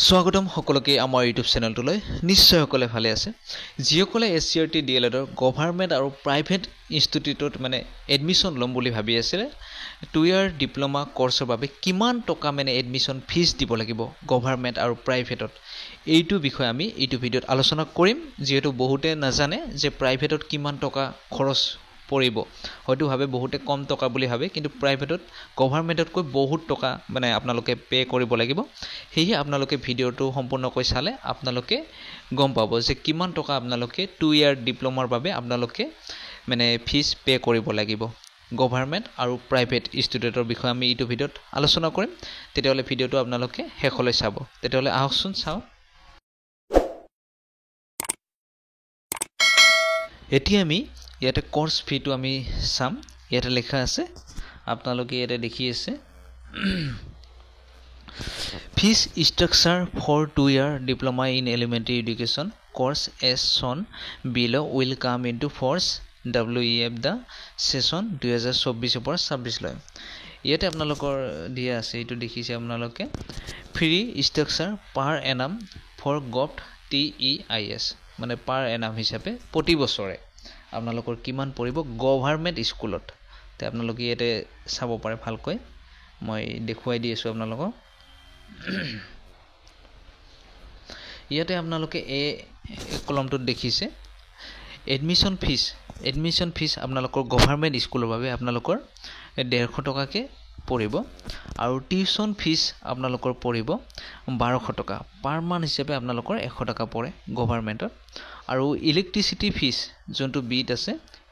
স্বাগতম সকলোকে আমাৰ ইউটিউব চেনেলটোলৈ নিশ্চয় সকলে ভালে আছে যিসকলে এসচিআৰটি ডিএলএডৰ গভৰ্ণমেণ্ট আৰু প্ৰাইভেট ইনষ্টিটিউটত এডমিশন লম বুলি ভাবি আছে 2 ইয়াৰ ডিপ্লোমা কোৰ্সৰ বাবে কিমান টকা এডমিশন ফিজ দিব লাগিব গভৰ্ণমেণ্ট আৰু প্ৰাইভেটত এইটো বিষয় আমি এইটো ভিডিঅ'ত আলোচনা কৰিম যেহেতু বহুতে নাজানে যে প্ৰাইভেটত কিমান টকা খৰচ পৰিব হয়তো ভাবে বহুতে কম টকা বুলি ভাবে কিন্তু প্ৰাইভেটত গভৰ্ণমেণ্টতকৈ বহুত টকা আপোনালোকে পে কৰিব লাগিব হেয়ে আপোনালোকে ভিডিঅ'টো সম্পূৰ্ণকৈ চালে আপোনালোকে গম পাব যে কিমান টকা আপোনালোকে 2 ইয়াৰ ডিপ্লোমাৰ বাবে আপোনালোকে ফিজ পে কৰিব লাগিব গভৰ্ণমেণ্ট আৰু প্ৰাইভেট ইনষ্টিটিউটৰ বিষয়ে আমি এইটো ভিডিঅ'ত আলোচনা কৰিম তেতিয়াহলে ভিডিঅ'টো আপোনালোকে শেষলৈ চাব তেতিয়াহলে আহকচোন চাও এতিয়া আমি ইয়াতে কোর্স ফিটো আমি সাম ইয়াতে লেখা আছে আপোনালোকে ইয়াতে দেখি আছে fees structure for 2 year diploma in elementary education course as shown below will come into force WEF the session 2024 পৰা 26 লৈ ইয়াতে আপোনালোকৰ দিয়া আছে এইটো দেখিছে আপোনালোকে fee structure per annum for government TEIS per annum হিচাপে প্ৰতি বছৰে আপোনালোকৰ কিমান পৰিব গভৰ্ণমেণ্ট স্কুলত তে আপোনালোকে ইয়াতে চাব পাৰে ভালকৈ মই দেখুৱাই দি আছো আপোনালোকক ইয়াতে আপোনালোকে এই কলমটোত দেখিছে এডমিশন ফিজ আপোনালোকৰ গভৰ্ণমেণ্ট স্কুলৰ বাবে আপোনালোকৰ 150 টকাকে পৰিব আৰু টিউশন ফিজ আপোনালোকৰ পৰিব 1200 টকা পাৰ মান্থ হিচাপে আপোনালোকৰ 100 টকা পৰে গভৰ্ণমেণ্টত আৰু ইলেক্ট্ৰিচিটি ফিজ যোনটো বিট আছে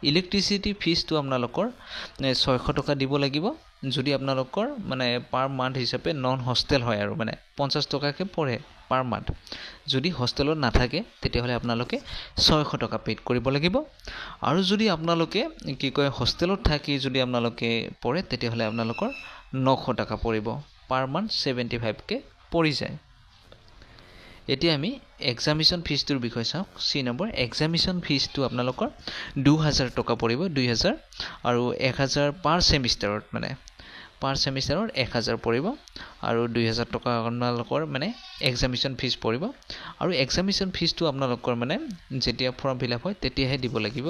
ইলেক্ট্ৰিচিটি ফিজটো আপোনালোকৰ 600 টকা দিব লাগিব যদি আপোনালোকৰ পাৰ মান্থ হিচাপে নন হোস্টেল হয় আৰু 50 টকাকে পৰে পাৰ মান্থ যদি হোস্টেলত নাথাকে তেতিয়াহলে আপোনালোকে 600 টকা পেড কৰিব লাগিব আৰু যদি আপোনালোকে কি কয় হোস্টেলত থাকি যদি আপোনালোকে পৰে তেতিয়াহলে আপোনালোকৰ 900 টকা পৰিব পাৰ মান্থ 75 কে পৰি যায় এতিয়া আমি এক্সামিনেশন ফিজটোৰ বিষয় চাও সি নম্বৰ এক্সামিনেশন ফিজটো আপোনালোকৰ 2000 টকা পৰিব 2000 আৰু 1000 পাৰ সেমিস্টাৰত পাৰ সেমিস্টাৰত 1000 পৰিব আৰু 2000 টকা আপোনালোকৰ এক্সামিনেশন ফিজ পৰিব আৰু এক্সামিনেশন ফিজটো আপোনালোকৰ যেতিয়া ফৰ্ম ফিলআপ হয় তেতিয়াহে দিব লাগিব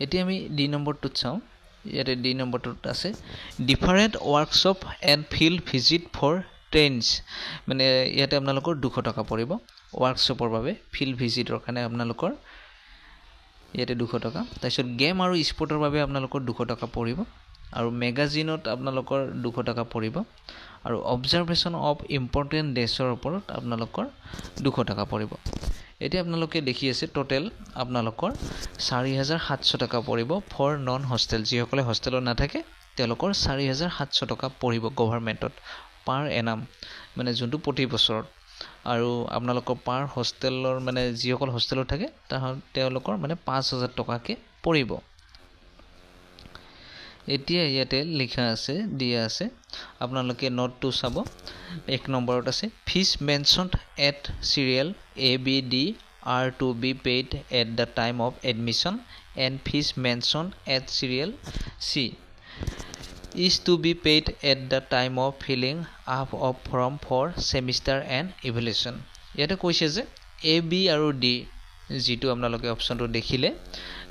এতিয়া আমি ডি নম্বৰটোত চাও ইয়াতে ডি নম্বৰটোত আছে different workshop and field visit for trains ইয়াতে আপোনালোকৰ 200 টকা পৰিব ওয়াৰ্কশপৰ বাবে ফিল্ড ভিজিটৰ কাৰণে আপোনালোকৰ ইয়াতে 200 টকা তাৰপিছত গেম আৰু স্পৰ্টৰ বাবে আপোনালোকৰ 200 টকা পৰিব আৰু মেগাজিনত আপোনালোকৰ 200 টকা পৰিব আৰু অবজাৰভেশন অফ ইম্পৰ্টেন্ট ডেছৰ ওপৰত আপোনালোকৰ 200 টকা পৰিব এতিয়া আপোনালোকে দেখি আছে টোটাল আপোনালোকৰ 4700 টকা পৰিব ফৰ নন হোস্টেল যিসকলে হোস্টেলত নাথাকে তেওঁলোকৰ 4700 টকা পৰিব গভৰ্ণমেণ্টত পাৰ এনাম যোনটো প্ৰতি বছৰত আৰু আপোনালোকৰ পাৰ হোস্টেলৰ যিসকল হোস্টেলত থাকে তেওঁলোকৰ 5000 টকাকে পৰিব এতিয়া ইয়াতে লিখা আছে দিয়া আছে আপোনালোকে নোটটো চাব এক নম্বৰত আছে fees mentioned at serial ABD are to be paid at the time of admission and fees mentioned at serial C is to be paid at the time of filling up of form for semester and evaluation ইয়াতে কৈছে যে A B আৰু D যেটো আপোনালোকে অপচনটো দেখিলে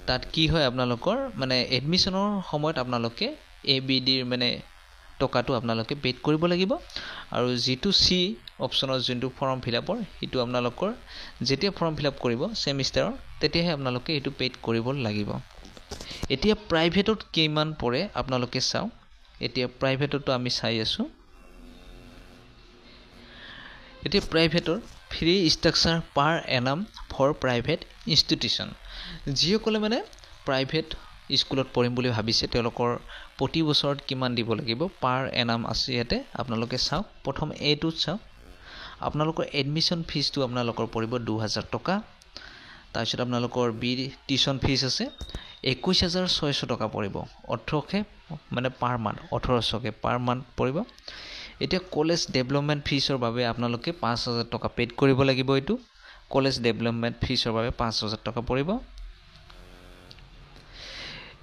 তাত কি হয় আপোনালোকৰ এডমিশনৰ সময়ত আপোনালোকে ABD টকাটো আপোনালোকে পেড কৰিব লাগিব আৰু যেটো C অপচনৰ যোনটো ফৰ্ম ফিলআপৰ হিটো আপোনালোকৰ যেতিয়া ফৰ্ম ফিলআপ কৰিব সেমিস্টাৰৰ তেতিয়াহে আপোনালোকে এটো পেড কৰিব লাগিব এতিয়া প্ৰাইভেটত কিমান পৰে আপোনালোকে চাও এতিয়া প্ৰাইভেটটো আমি চাই আছো এতিয়া প্ৰাইভেটৰ free structure per annum for private institution যিসকলে প্ৰাইভেট স্কুলত পঢ়িম বুলি ভাবিছে তেওঁলোকৰ প্ৰতি বছৰত কিমান দিব লাগিব পাৰ এনাম আছে ইয়াতে আপোনালোকে চাও প্ৰথম এটো চাও আপোনালোকৰ এডমিশন ফিজটো আপোনালোকৰ পৰিব 2000 টকা তাৰপিছত আপোনালোকৰ বি টিউশন ফিজ আছে 21600 টকা পৰিব 18কে পাৰ মান্থ 1800কে পাৰ মান্থ পৰিব এতিয়া কলেজ ডেভেলপমেন্ট ফিজৰ বাবে আপোনালোকে 5000 টকা পেড কৰিব লাগিব এটো কলেজ ডেভেলপমেন্ট ফিজৰ বাবে 5000 টকা পৰিব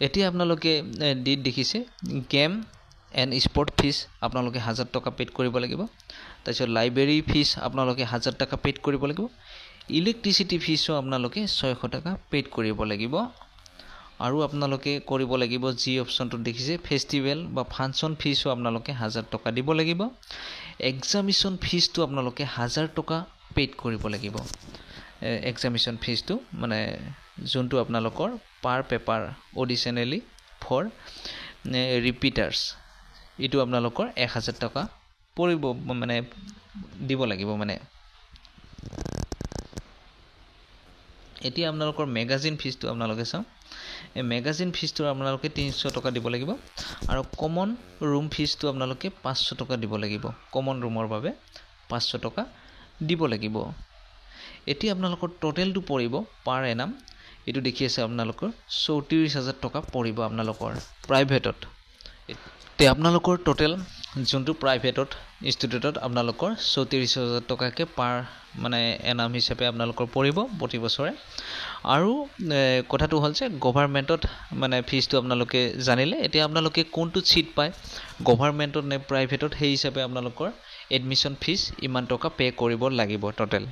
এতিয়া আপোনালোকে দেখিছে গেম এণ্ড স্পৰ্ট ফিজ আপোনালোকে 1000 টকা পেড কৰিব লাগিব তাৰপিছত লাইব্ৰেৰী ফিজ আপোনালোকে 1000 টকা পেড কৰিব লাগিব ইলেক্ট্ৰিচিটি ফিজও আপোনালোকে 600 টকা পেড কৰিব লাগিব আৰু আপোনালোকে কৰিব লাগিব যি অপচনটো দেখিছে ফেষ্টিভেল বা ফাংচন ফিজও আপোনালোকে 1000 টকা দিব লাগিব এক্সামিনেশ্যন ফিজটো আপোনালোকে 1000 টকা পেড কৰিব লাগিব এক্সামিনেশ্যন ফিজটো মানে যোনটো আপোনালোকৰ পাৰ পেপাৰ অডিশনেলি ফৰ ৰিপিটাৰ্ছ ইটো আপোনালোকৰ 1000 টকা পৰিব মানে দিব লাগিব মানে এতিয়া আপোনালোকৰ মেগাজিন ফিজটো আপোনালোকে চাও এই মেগাজিন ফিজটো আপোনালোকে 300 টকা দিব লাগিব আৰু কমন ৰুম ফিজটো আপোনালোকে 500 টকা দিব লাগিব কমন ৰুমৰ বাবে 500 টকা দিব লাগিব এতিয়া আপোনালোকৰ টোটেলটো পৰিব পাৰ এনাম এটো দেখি আছে আপোনালোকৰ 34000 টকা পৰিব আপোনালোকৰ প্ৰাইভেটত তে আপোনালোকৰ টোটেল যোনটো প্ৰাইভেটত ইনষ্টিটিউটত আপোনালোকৰ 34000 টকাকে পাৰ মানে এনাম হিচাপে আপোনালোকৰ পৰিব প্ৰতি বছৰে আৰু কথাটো হ'ল যে গভৰ্ণমেণ্টত মানে ফিজটো আপোনালোকে জানিলে এতিয়া আপোনালোকে কোনটো সিট পায় গভৰ্ণমেণ্টত নে প্ৰাইভেটত সেই হিচাপে আপোনালোকৰ এডমিশন ফিজ ইমান টকা পে কৰিব লাগিব টোটেল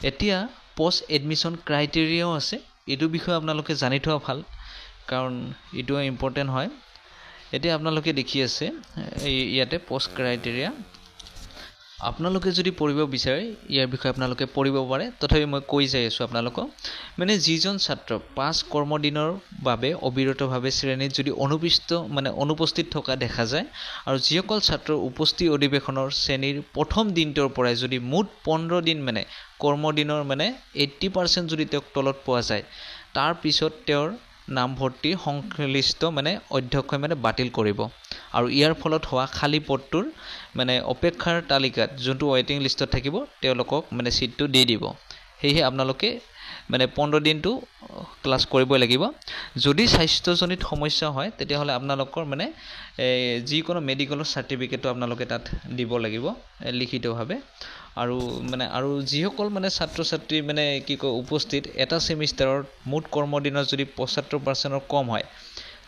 এতিয়া পোষ্ট এডমিশন ক্ৰাইটেৰিয়াও আছে এটো বিষয় আপোনালোকে জানি থোৱা ভাল কাৰণ ইটো ইম্পৰ্টেন্ট হয় এতিয়া আপোনালোকে দেখি আছে ইয়াতে পোষ্ট ক্ৰাইটেৰিয়া আপোনালোকে যদি পঢ়িব বিচাৰে ইয়াৰ বিষয়ে আপোনালোকে পঢ়িব পাৰে তথাপি মই কৈ যাই আছো আপোনালোকক মানে যিজন ছাত্ৰ 5 কৰ্মদিনৰ বাবে অবিৰতভাৱে শ্ৰেণীত যদি অনুপস্থিত থকা দেখা যায় আৰু যিসকল ছাত্ৰৰ উপস্থিত অধিৱেশনৰ শ্ৰেণীৰ প্ৰথম দিনটোৰ পৰাই যদি মুঠ 15 দিন মানে কৰ্মদিনৰ মানে 80% যদি তেওঁক তলত পোৱা যায় তাৰ পিছত তেওঁৰ নামভৰ্তিৰ সংশ্লিষ্ট মানে অধ্যক্ষই মানে বাতিল কৰিব আৰু ইয়াৰ ফলত হোৱা খালী পদটোৰ মানে অপেক্ষাৰ তালিকাত যোনটো ৱেটিং লিষ্টত থাকিব তেওঁলোকক মানে সিটটো দি দিব হেহে আপোনালোকে মানে 15 দিনটো ক্লাস কৰিব লাগিব যদি স্বাস্থ্যজনিত সমস্যা হয় তেতিয়া হলে আপোনালোকৰ মানে যিকোনো মেডিকেলৰ সাৰ্টিফিকেটটো আপোনালোকে তাত দিব লাগিব লিখিতভাৱে আৰু যিসকল মানে ছাত্ৰ ছাত্ৰী মানে কি কয় উপস্থিত এটা সেমিষ্টাৰৰ মুঠ কৰ্মদিনৰ যদি 75% কম হয়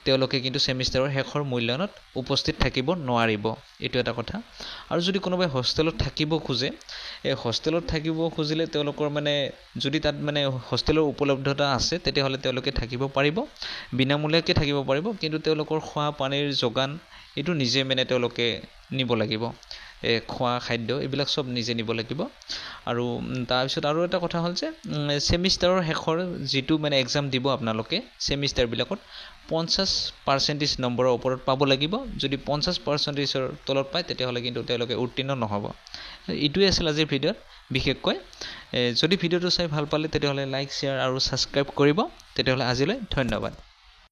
তেওঁলোকে কিন্তু সেমিষ্টাৰৰ শেষৰ মূল্যায়নত উপস্থিত থাকিব নোৱাৰিব এটো এটা কথা আৰু যদি কোনোবাই হোষ্টেলত থাকিব খোজে এই হোষ্টেলত থাকিব খুজিলে তেওঁলোকৰ মানে যদি তাত মানে হোষ্টেলৰ উপলব্ধতা আছে তেতিয়া হলে তেওঁলোকে থাকিব পাৰিব বিনামূলীয়াকৈ থাকিব পাৰিব কিন্তু তেওঁলোকৰ খোৱা পানীৰ যোগান এটো নিজে মানে তেওঁলোকে নিব লাগিব খোৱা খাদ্য এইবিলাক সব নিজে নিব লাগিব আৰু তাৰ পিছত আৰু এটা কথা হ'ল যে সেমিষ্টাৰৰ শেষৰ যেটো মানে এক্সাম দিব আপোনালোকে সেমিষ্টাৰ বিলাকত 50% নম্বৰৰ ওপৰত পাব লাগিব যদি 50%ৰ তলত পায় তেতিয়া হলে কিন্তু তেওঁলোকে উত্তীৰ্ণ নহব ইটোৱে আছিল আজিৰ ভিডিঅ'ত বিশেষকৈ যদি ভিডিঅ'টো চাই ভাল পালে তেতিয়া হলে লাইক শেয়াৰ আৰু সাবস্ক্ৰাইব কৰিব তেতিয়া হলে আজিলৈ ধন্যবাদ